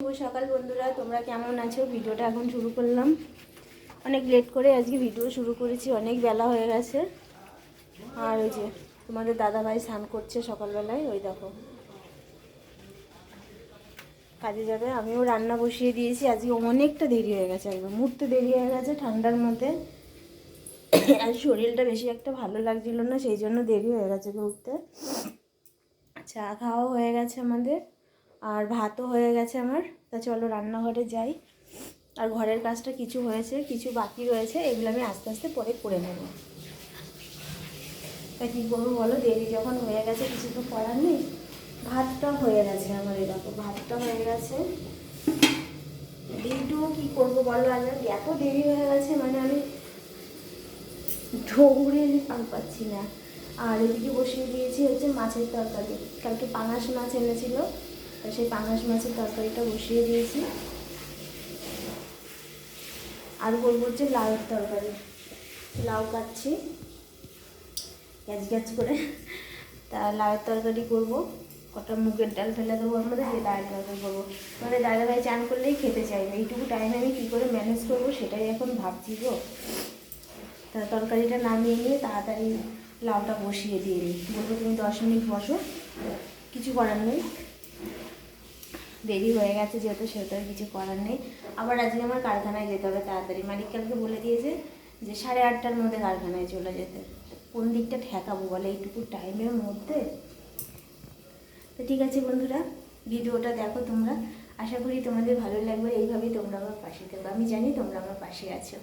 শুভ সকাল বন্ধুরা, তোমরা কেমন আছো? ভিডিওটা এখন শুরু করলাম, অনেক লেট করে আজকে ভিডিও শুরু করেছি, অনেক বেলা হয়ে গেছে। আর ওই যে তোমাদের দাদাভাই স্নান করছে সকালবেলায়, ওই দেখো কাজে যাবে। আমিও রান্না বসিয়ে দিয়েছি, আজকে অনেকটা দেরি হয়ে গেছে, একদম মুহূর্তে দেরি হয়ে গেছে ঠান্ডার মধ্যে। আর শরীরটা বেশি একটা ভালো লাগছিল না, সেই জন্য দেরি হয়ে গেছে উঠতে। চা খাওয়াও হয়ে গেছে আমাদের, আর ভাতও হয়ে গেছে আমার। তা চলো রান্নাঘরে যাই। আর ঘরের কাজটা কিছু হয়েছে, কিছু বাকি রয়েছে, এগুলো আমি আস্তে আস্তে পরে করে নেব। তা কী করবো বলো, দেরি যখন হয়ে গেছে কিছু তো করার নেই। ভাতটা হয়ে গেছে আমার, এরকম ভাতটা হয়ে গেছে। এইটুকু কী করবো বলো, আজ এত দেরি হয়ে গেছে, মানে আমি দৌড়ে আর পাচ্ছি না। আর এদিকে বসিয়ে দিয়েছি হচ্ছে মাছের তরকারি, কালকে পাঙাশ মাছ এনেছিল, তা সেই পাঙাশ মাছের তরকারিটা বসিয়ে দিয়েছি। আর বলবো হচ্ছে লাউয়ের তরকারি, লাউ কাটছি গ্যাস গ্যাস করে। তা লাউয়ের তরকারি করবো, কটা মুগের ডাল ফেলে দেবো আমাদের, সেই লাউয়ের তরকারি করবো। মানে দাদাভাই চান করলেই খেতে চাইবে, এইটুকু টাইম আমি কী করে ম্যানেজ করবো সেটাই এখন ভাবছি গো। তা তরকারিটা নামিয়ে নিয়ে তাড়াতাড়ি লাউটা বসিয়ে দিয়ে নিই, বলবো তুমি 10 মিনিট বসো, কিছু করার নেই, দেরি হয়ে গেছে যেহেতু, সেহেতু আর কিছু করার নেই। আবার আজকে আমার কারখানায় যেতে হবে তাড়াতাড়ি, মালিক কালকে বলে দিয়েছে যে 8:30টার মধ্যে কারখানায় চলে যেতে। কোন দিকটা ঠেকাবো বলে এইটুকু টাইমের মধ্যে? তো ঠিক আছে বন্ধুরা, ভিডিওটা দেখো তোমরা, আশা করি তোমাদের ভালো লাগবে। এইভাবেই তোমরা আমার পাশে থেকো, আমি জানি তোমরা আমার পাশে আছো।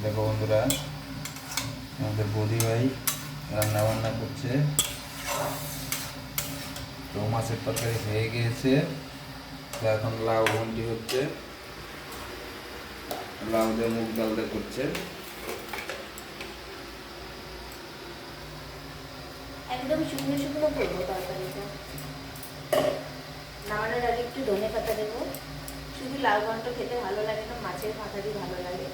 দেখো বন্ধুরা, আমাদের বৌদি ভাই রান্না বান্না করছে। তো মাছের তরকারি হয়ে গিয়েছে, তো এখন লাউ ঘন্টি হচ্ছে, লাউ দিয়ে মুগ ডাল দিয়ে করছে। একদম শুকনো শুকনো করবো তরকারিটা, নামানোর আগে একটু ধনে পাতা দেবো। শুধু লাউ ঘন্ট খেতে ভালো লাগে না, মাছের মাথা দিয়ে ভালো লাগে।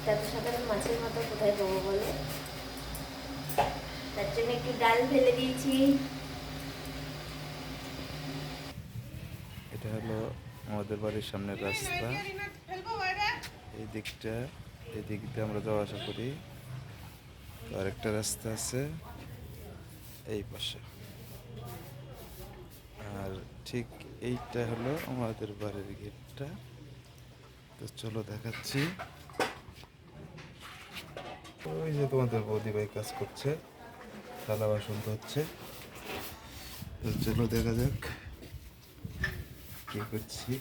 তার সাথে মাছের মাথা কোথায় পাবো বলো, তার জন্য একটু ডাল ফেলে দিয়েছি। এটা হলো আমাদের বাড়ির সামনের রাস্তা, এই দিকটা, এই দিক দিয়ে আমরা যাওয়া আসা করি। তো আরেকটা রাস্তা আছে এই পাশে, আর ঠিক এইটা হলো আমাদের বাড়ির গেটটা। তো চলো দেখাচ্ছি। ওই যে তোমাদের বৌদি ভাই কাজ করছে, থালা বাসন ধুচ্ছে। তো চলো দেখা যাক কি করছি।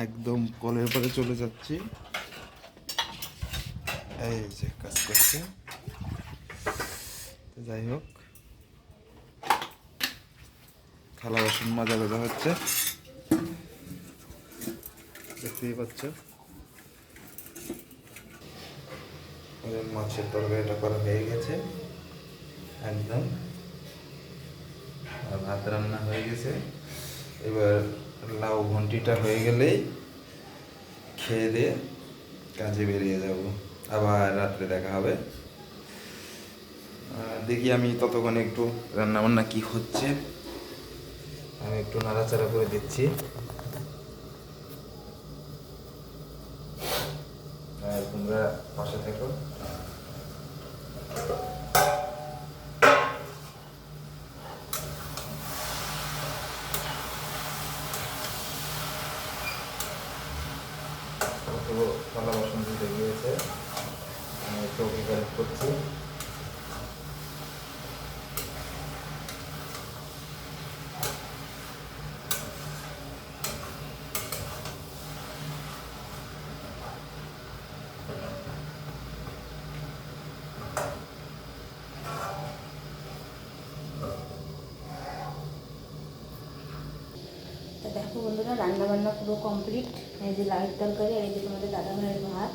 একদম কলের পাড়ে চলে যাচ্ছি, এই যে কাজ করছে। তো যাই হোক, থালা বাসন মাজা মাজা হচ্ছে, দেখতেই পাচ্ছ। মাছের তরকারিটা করা হয়ে গেছে একদম, আর ভাত রান্না হয়ে গেছে। এবার লাউ ঘন্টিটা হয়ে গেলেই খেয়ে দিয়ে কাজে বেরিয়ে যাব, আবার রাত্রে দেখা হবে। দেখি আমি ততক্ষণে একটু রান্না বান্না কি হচ্ছে আমি একটু নাড়াচাড়া করে দিচ্ছি, আর তোমরা পাশে থেকো। থালা বাসন ধুতে গিয়েছে, আমি একটু কালেক্ট করছি। তো দেখো বন্ধুরা, রান্না বান্না পুরো কমপ্লিট। এই যে লাউয়ের তরকারি, আর এই যে তোমাদের দাদাভাইয়ের ভাত,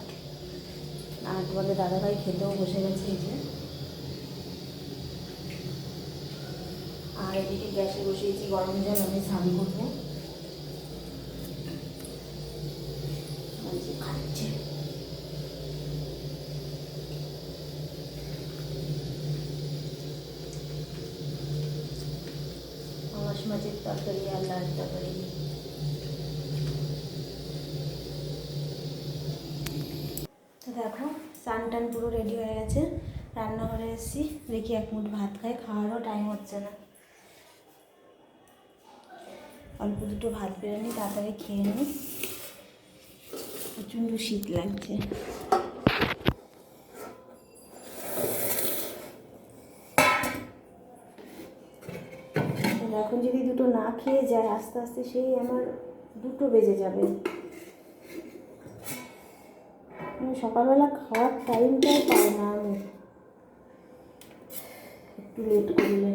আর তোমাদের দাদাভাই খেতেও বসে গেছে এই যে। আর এদিকে গ্যাসে বসিয়েছি গরম জল, আমি স্নান করবো। খাচ্ছে, মাছের তরকারি আর লাল তরকারি। তো দেখো স্নান টান পুরো রেডি হয়ে গেছে, রান্নাঘরে এসেছি, দেখি এক মুঠ ভাত খাই, খাওয়ারও টাইম হচ্ছে না। অল্প দুটো ভাত বেড়ে নিই, তাড়াতাড়ি খেয়ে নিই, প্রচণ্ড শীত লাগছে। এখন যদি দুটো না খেয়ে যায় আস্তে আস্তে সেই আমার 2টো বেজে যাবে। সকালবেলা খাওয়ার টাইমটাই পাই না আমি, একটু লেট করলে।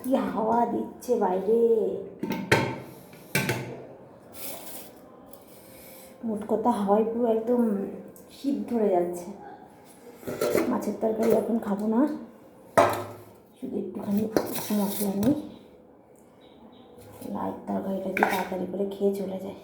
কি হাওয়া দিচ্ছে বাইরে, মোট কথা হাওয়ায় পুরো একদম শীত ধরে যাচ্ছে। মাছের তরকারি এখন খাবো না, শুধু একটুখানি মশলা নিই, লাল তরকারিটা দিয়ে তাড়াতাড়ি করে খেয়ে চলে যায়।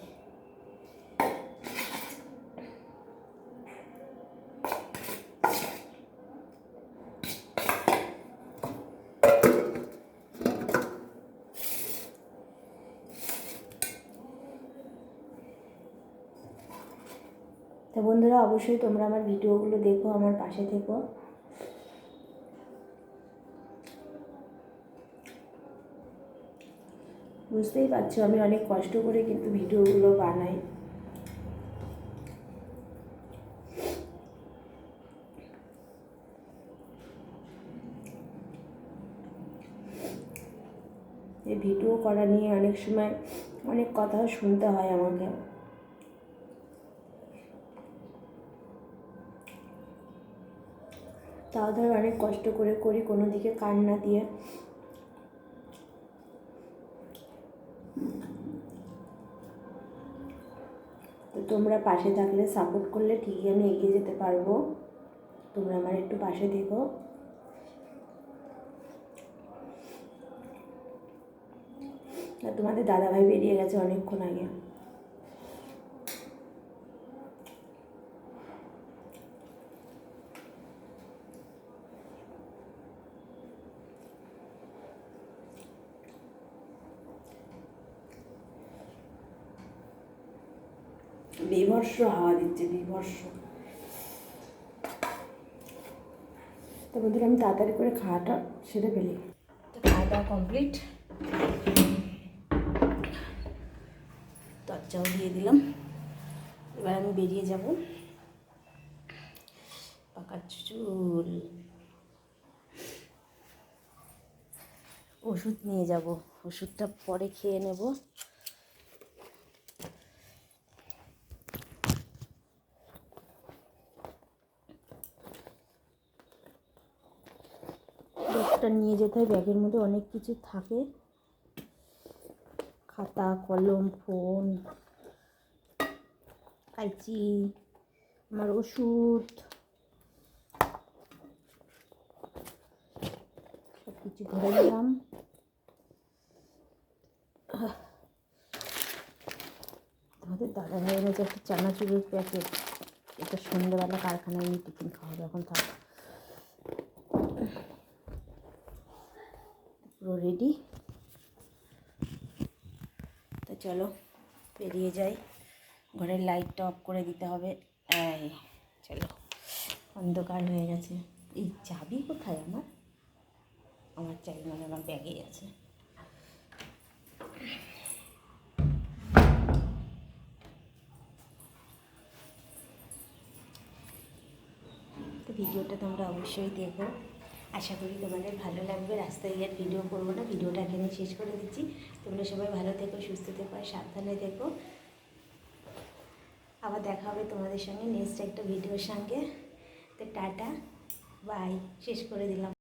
তো বন্ধুরা, অবশ্যই তোমরা আমার ভিডিওগুলো দেখো, আমার পাশে থেকো। বুঝতেই পারছো আমি অনেক কষ্ট করে কিন্তু ভিডিওগুলো বানাই। এই ভিডিও করা নিয়ে অনেক সময় অনেক কথা শুনতে হয় আমাকে। তাও ধর অনেক কষ্ট করে করি, কোনো দিকে কান না দিয়ে। তো তোমরা পাশে থাকলে, সাপোর্ট করলে ঠিকই আমি এগিয়ে যেতে পারবো। তোমরা আমার একটু পাশে থেকো। আর তোমাদের দাদাভাই বেরিয়ে গেছে অনেকক্ষণ আগে। বিভৎস হাওয়া দিচ্ছে, বিভৎস। তো বন্ধুরা, আমি তাড়াতাড়ি করে খাওয়াটা সেরে ফেলি। তো খাওয়া দাওয়া কমপ্লিট, দরজাও দিয়ে দিলাম। এবার আমি বেরিয়ে যাব, পাকা চুল, ওষুধ নিয়ে যাব, ওষুধটা পরে খেয়ে নেব। ব্যাগটা নিয়ে যেতে হয়, ব্যাগের মধ্যে অনেক কিছু থাকে, খাতা কলম, ফোন, কাঁচি, আমার ওষুধ, সব কিছু ধরে নিলাম। আমাদের দাদা ভাই এনেছে একটা চানাচুরের প্যাকেট, এটা সন্ধ্যেবেলা কারখানায় নিয়ে টিফিন খাওয়া যখন থাক। পুরো রেডি। তো চলো বেরিয়ে যাই, ঘরের লাইটটা অফ করে দিতে হবে। এই চলো, অন্ধকার হয়ে গেছে। এই চাবি কোথায় আমার? আমার চাবি মানে আমার ব্যাগেই আছে। তো ভিডিওটা তোমরা অবশ্যই দেখো, আশা করি তোমাদের ভালো লাগবে। রাস্তায় গিয়ে ভিডিও করবো না, ভিডিওটা এখানে শেষ করে দিচ্ছি। তোমরা সবাই ভালো থেকো, সুস্থ থেকো আর সাবধানে থেকো। আবার দেখা হবে তোমাদের সঙ্গে নেক্সট একটা ভিডিওর সঙ্গে। তো টাটা বাই, শেষ করে দিলাম।